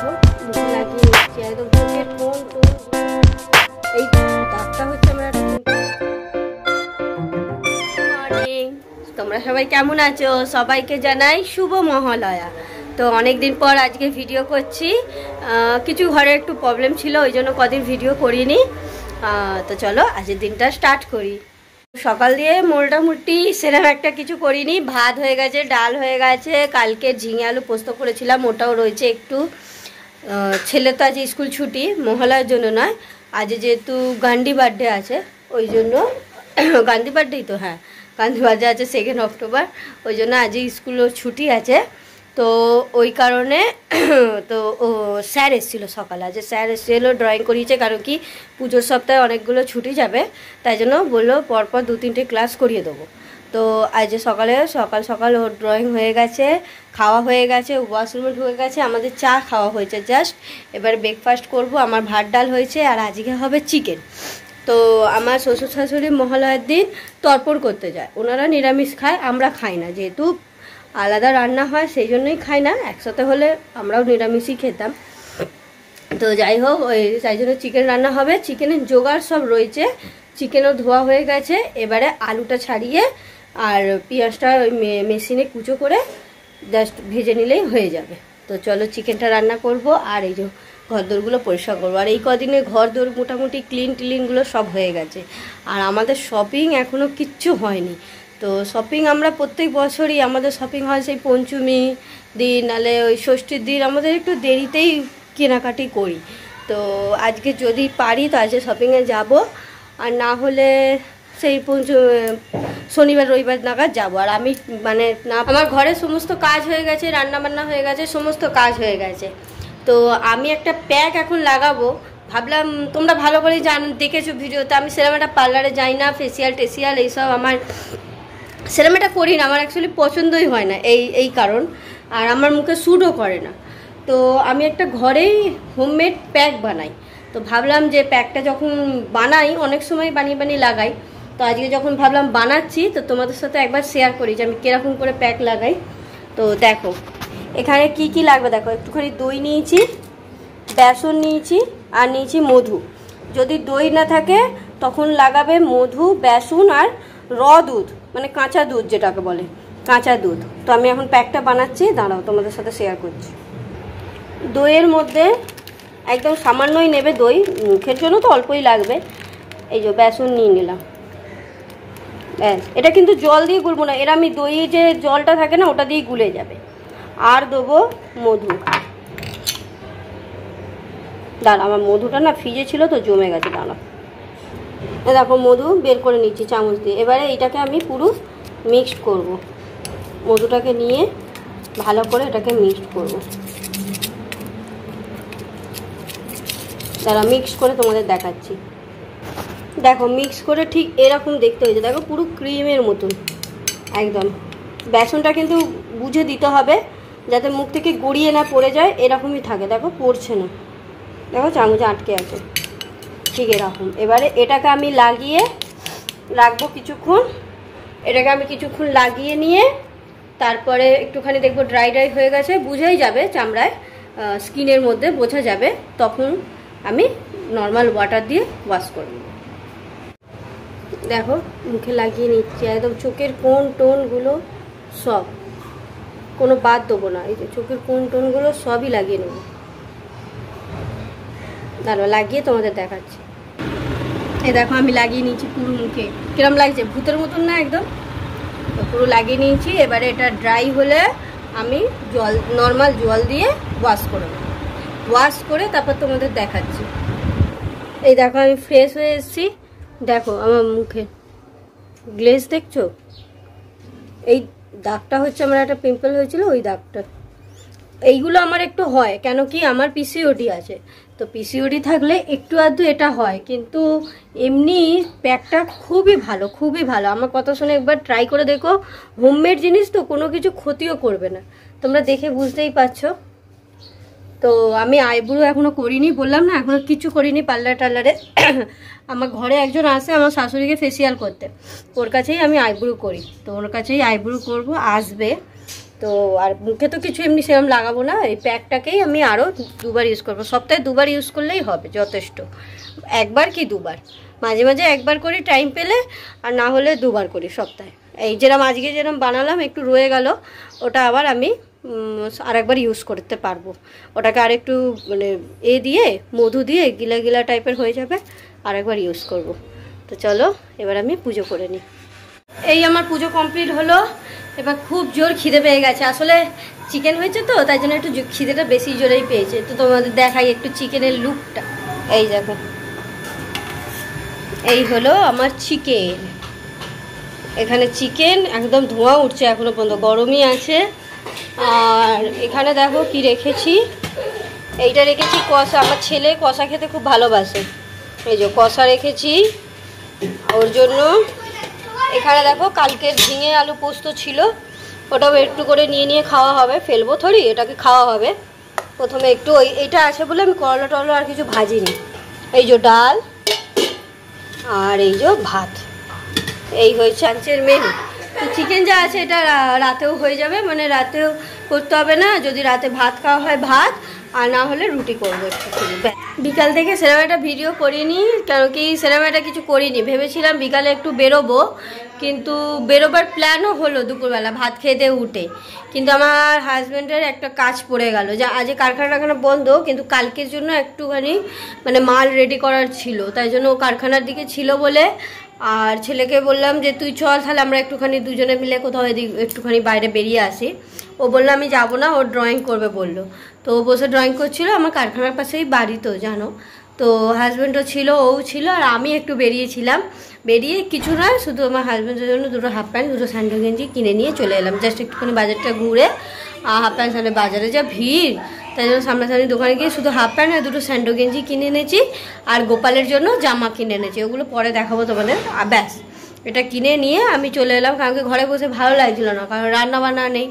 দেখো মুখে লাগিয়ে নিচ্ছি একদম চোখের কোন টোন। এই দাগটা হচ্ছে আমার মর্নিং। তোমরা সবাই কেমন আছো? সবাইকে জানাই শুভ মহালয়া। তো অনেক দিন পর আজকে ভিডিও করছি। কিছু ঘরে একটু প্রবলেম ছিল, ওই জন্য কদিন ভিডিও করিনি। তো চলো আজকের দিনটা স্টার্ট করি। সকাল দিয়ে মোটামুটি সেরকম একটা কিছু করিনি। ভাত হয়ে গেছে, ডাল হয়ে গেছে, কালকে ঝিঙে আলু পোস্ত করেছিলাম ওটাও রয়েছে একটু। ছেলে তো আজ স্কুল ছুটি, মহালয়ার জন্য নয়, আজ যেহেতু গান্ধী বার্থডে আছে ওই জন্য। গান্ধী বার্থডেই তো, হ্যাঁ গান্ধী বার্থডে আছে 2 অক্টোবর, ওই জন্য আজই স্কুলও ছুটি আছে। তো ওই কারণে তো ও স্যার এসেছিলো সকালে, আজ স্যার এসেছিলো ড্রয়িং করিয়েছে, কারণ কি পুজোর সপ্তাহে অনেকগুলো ছুটি যাবে, তাই জন্য বললো পরপর 2-3টে ক্লাস করিয়ে দেবো। তো আজ সকালে সকাল সকাল ওর ড্রয়িং হয়ে গেছে, খাওয়া হয়ে গেছে, ওয়াশরুমে ঢুকে গেছে, আমাদের চা খাওয়া হয়েছে জাস্ট। এবার ব্রেকফাস্ট করব, আমার ভাত ডাল হয়েছে আর আজকে হবে চিকেন। তো আমার শ্বশুর শাশুড়ি মহালয়ার দিন তর্পণ করতে যায়, ওনারা নিরামিষ খায়, আমরা খাই না, যেহেতু আলাদা রান্না হয় সেই জন্যই খাই না, একসাথে হলে আমরাও নিরামিষই খেতাম। তো যাই হোক ওই তাই জন্য চিকেন রান্না হবে। চিকেনের জোগাড় সব রয়েছে, চিকেনও ধোয়া হয়ে গেছে, এবারে আলুটা ছাড়িয়ে আর পেঁয়াজটা ওই মেশিনে কুচো করে জাস্ট ভেজে নিলেই হয়ে যাবে। তো চলো চিকেনটা রান্না করব, আর এই যে ঘরদোরগুলো পরিষ্কার করবো। আর এই কদিনে ঘরদোর মোটামুটি ক্লিনগুলো সব হয়ে গেছে, আর আমাদের শপিং এখনও কিচ্ছু হয়নি। তো শপিং আমরা প্রত্যেক বছরই আমাদের শপিং হয় সেই পঞ্চমী দিন, নাহলে ওই ষষ্ঠীর দিন, আমাদের একটু দেরিতেই কেনাকাটি করি। তো আজকে যদি পারি তো আজকে শপিংয়ে যাব, আর না হলে সেই শনিবার রবিবার নাগাদ যাবো। আর আমি মানে না, আমার ঘরে সমস্ত কাজ হয়ে গেছে, রান্না বান্না হয়ে গেছে, সমস্ত কাজ হয়ে গেছে। তো আমি একটা প্যাক এখন লাগাবো, ভাবলাম তোমরা ভালো করেই দেখেছো ভিডিওতে, আমি সেরকম একটা পার্লারে যাই না, ফেসিয়াল টেসিয়াল এইসব আমার সেরকম একটা করি না, আমার অ্যাকচুয়ালি পছন্দই হয় না এই কারণ, আর আমার মুখে স্যুটও করে না। তো আমি একটা ঘরেই হোমমেড প্যাক বানাই। তো ভাবলাম যে প্যাকটা যখন বানাই, অনেক সময় বানিয়ে লাগাই, তো আজকে যখন ভাবলাম বানাচ্ছি তো তোমাদের সাথে একবার শেয়ার করি যে আমি কীরকম করে প্যাক লাগাই। তো দেখো এখানে কি লাগবে, দেখো একটুখানি দই নিয়েছি, বেসন নিয়েছি, আর নিয়েছি মধু। যদি দই না থাকে তখন লাগাবে মধু, বেসন আর দুধ, মানে কাঁচা দুধ যেটাকে বলে, কাঁচা দুধ। তো আমি এখন প্যাকটা বানাচ্ছি, দাঁড়াও তোমাদের সাথে শেয়ার করছি। দইয়ের মধ্যে একদম সামান্যই নেবে দই, মুখের জন্য তো অল্পই লাগবে। এই যে বেসন নিয়ে নিলাম, ব্যাস। এটা কিন্তু জল দিয়ে গুলবো না, এরা আমি দই যে জলটা থাকে না ওটা দিয়ে গুলে যাবে। আর দেবো মধু, দাঁড়া আমার মধুটা না ফ্রিজে ছিল তো জমে গেছে, দাঁড়া। দেখো মধু বের করে নিচ্ছি চামচ দিয়ে। এবারে এইটাকে আমি পুরো মিক্সড করব, মধুটাকে নিয়ে ভালো করে এটাকে মিক্সড করব। দাঁড়া মিক্স করে তোমাদের দেখাচ্ছি। দেখো মিক্স করে ঠিক এরকম দেখতে হয়েছে, দেখো পুরো ক্রিমের মতন একদম। বেসনটা কিন্তু বুঝে দিতে হবে যাতে মুখ থেকে গড়িয়ে না পড়ে যায়, এরকমই থাকে, দেখো পড়ছে না, দেখো চামচে আটকে আছে, ঠিক এরকম। এবারে এটাকে আমি লাগিয়ে রাখবো কিছুক্ষণ, এটাকে আমি কিছুক্ষণ লাগিয়ে নিয়ে তারপরে একটুখানি দেখবো ড্রাই হয়ে গেছে, বুঝেই যাবে চামড়ায়, স্কিনের মধ্যে বোঝা যাবে, তখন আমি নর্মাল ওয়াটার দিয়ে ওয়াশ করব। দেখো মুখে লাগিয়ে নিচ্ছি, একদম চোখের কোণ টোনগুলো সব, কোনো বাদ দেবো না, এই যে চোখের কোণ টোনগুলো সবই লাগিয়ে নেব। দাঁড়াও লাগিয়ে তোমাদের দেখাচ্ছি। এই দেখো আমি লাগিয়ে নিয়েছি পুরো মুখে, কিরম লাগছে ভূতের মতন না একদম, তো পুরো লাগিয়ে নিয়েছি। এবারে এটা ড্রাই হলে আমি নর্মাল জল দিয়ে ওয়াশ করে নেব, ওয়াশ করে তারপর তোমাদের দেখাচ্ছি। এই দেখো আমি ফ্রেশ হয়ে এসেছি, দেখো আমার মুখে গ্লেজ দেখছো, এই দাগটা হচ্ছে আমার একটা পিম্পল হয়েছিল ওই দাগটা। এইগুলো আমার একটু হয়, কেন কি আমার পিসিওডি আছে, তো পিসিওডি থাকলে একটু আধটু এটা হয়, কিন্তু এমনি প্যাকটা খুবই ভালো। আমার কথা শুনে একবার ট্রাই করে দেখো, হোমমেড জিনিস তো কোনো কিছু ক্ষতিও করবে না, তোমরা দেখে বুঝতেই পারছো। তো আমি আইব্রো এখনও করিনি, বললাম না এখনও কিছু করিনি টার্লারে। আমার ঘরে একজন আসে আমার শাশুড়িকে ফেসিয়াল করতে, ওর কাছেই আমি আইব্রো করি, তো ওর কাছেই আইব্রো করব, আসবে। তো আর মুখে তো কিছু এমনি সেরকম লাগাবো না, এই প্যাকটাকেই আমি আরও 2বার ইউজ করবো। সপ্তাহে 2বার ইউজ করলেই হবে, যথেষ্ট। 1বার কি 2বার, মাঝে মাঝে 1বার করি টাইম পেলে, আর না হলে 2বার করি সপ্তাহে। এই যেরকম আজকে যেরকম বানালাম একটু রয়ে গেল, ওটা আবার আমি আরেকবার ইউজ করতে পারবো। ওটাকে আরেকটু মানে দিয়ে মধু দিয়ে গিলা গিলা টাইপের হয়ে যাবে, আরেকবার ইউজ করব। তো চলো এবার আমি পুজো করে নিই। এই আমার পুজো কমপ্লিট হলো। এবার খুব জোর খিদে পেয়ে গেছে, আসলে চিকেন হয়েছে তো তাই জন্য একটু খিদেটা বেশি জোরেই পেয়েছে। তো তোমাদের দেখাই একটু চিকেনের লুকটা। এই দেখো, এই হলো আমার চিকেন। এখানে চিকেন একদম ধোঁয়া উঠছে, এখনো পর্যন্ত গরমই আছে। আর এখানে দেখো কি রেখেছি, এইটা রেখেছি কষা। আমার ছেলে কষা খেতে খুব ভালোবাসে, এই যে কষা রেখেছি ওর জন্য। এখানে দেখো কালকের ঝিঙে আলু পোস্ত ছিল, ওটাও একটু করে নিয়ে খাওয়া হবে, ফেলবো থরি, এটাকে খাওয়া হবে। প্রথমে একটু এইটা আছে বলে আমি করলা টরলা আর কিছু ভাজিনি। এই যে ডাল আর এই যে ভাত, এই হয়েছে লাঞ্চের মেনু। তো চিকেন যা আছে এটা রাতেও হয়ে যাবে, মানে রাতেও করতে হবে না। যদি রাতে ভাত খাওয়া হয় ভাত, আর না হলে রুটি করবো একটু। বিকাল থেকে সেরকম একটা ভিডিও করিনি, কারণ কি সেরকম একটা কিছু করিনি। ভেবেছিলাম বিকালে একটু বেরোবো, কিন্তু বেরোবার প্ল্যানও হলো দুপুরবেলা ভাত খেতে উঠে, কিন্তু আমার হাজব্যান্ডের একটা কাজ পড়ে গেল। যা আজ কারখানা বন্ধ, কিন্তু কালকের জন্য একটুখানি মানে মাল রেডি করার ছিল, তাই জন্য ও কারখানার দিকে ছিল বলে। আর ছেলেকে বললাম যে তুই চল, তাহলে আমরা একটুখানি দুজনে মিলে কোথাও একটুখানি বাইরে বেরিয়ে আসি। ও বললো আমি যাবো না, ও ড্রয়িং করবে বললো। তো ও বসে ড্রয়িং করছিল, আমার কারখানার পাশেই বাড়ি তো জানো। তো হাজব্যান্ডও ছিল, ও ছিল, আর আমি একটু বেরিয়েছিলাম। বেরিয়ে কিছু নয়, শুধু আমার হাজব্যান্ডের জন্য 2টো হাফ প্যান্ট 2টো স্যান্ডো গেঞ্জি কিনে নিয়ে চলে এলাম। জাস্ট একটুখানি বাজারটা ঘুরে, হাফ প্যান্ট স্যান্ডো, বাজারে যা ভিড়, তাই জন্য সামনাসামনি দোকানে গিয়ে শুধু হাফ প্যান্ট আর 2টো স্যান্ডো গেঞ্জি কিনে এনেছি। আর গোপালের জন্য জামা কিনে এনেছি, ওগুলো পরে দেখাবো তোমাদের। ব্যাস এটা কিনে নিয়ে আমি চলে এলাম, কারণ কি ঘরে বসে ভালো লাগছিল না, কারণ রান্না বান্না নেই,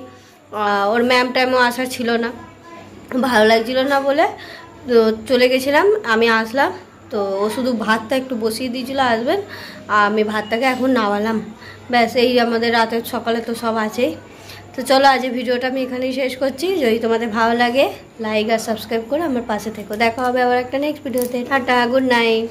ওর ম্যাম টাইমও আসার ছিল না, ভালো লাগছিল না বলে তো চলে গেছিলাম। আমি আসলাম তো ও শুধু ভাতটা একটু বসিয়ে দিয়েছিল আসবেন, আর আমি ভাতটাকে এখন নামালাম। ব্যাস এই আমাদের রাতের সকালে তো সব আছেই। তো চলো আজ ভিডিওটা আমি এখানেই শেষ করছি। যদি তোমাদের ভালো লাগে লাইক আর সাবস্ক্রাইব করে আমার পাশে থেকো। দেখা হবে আবার একটা নেক্সট ভিডিওতে। Tata, good night.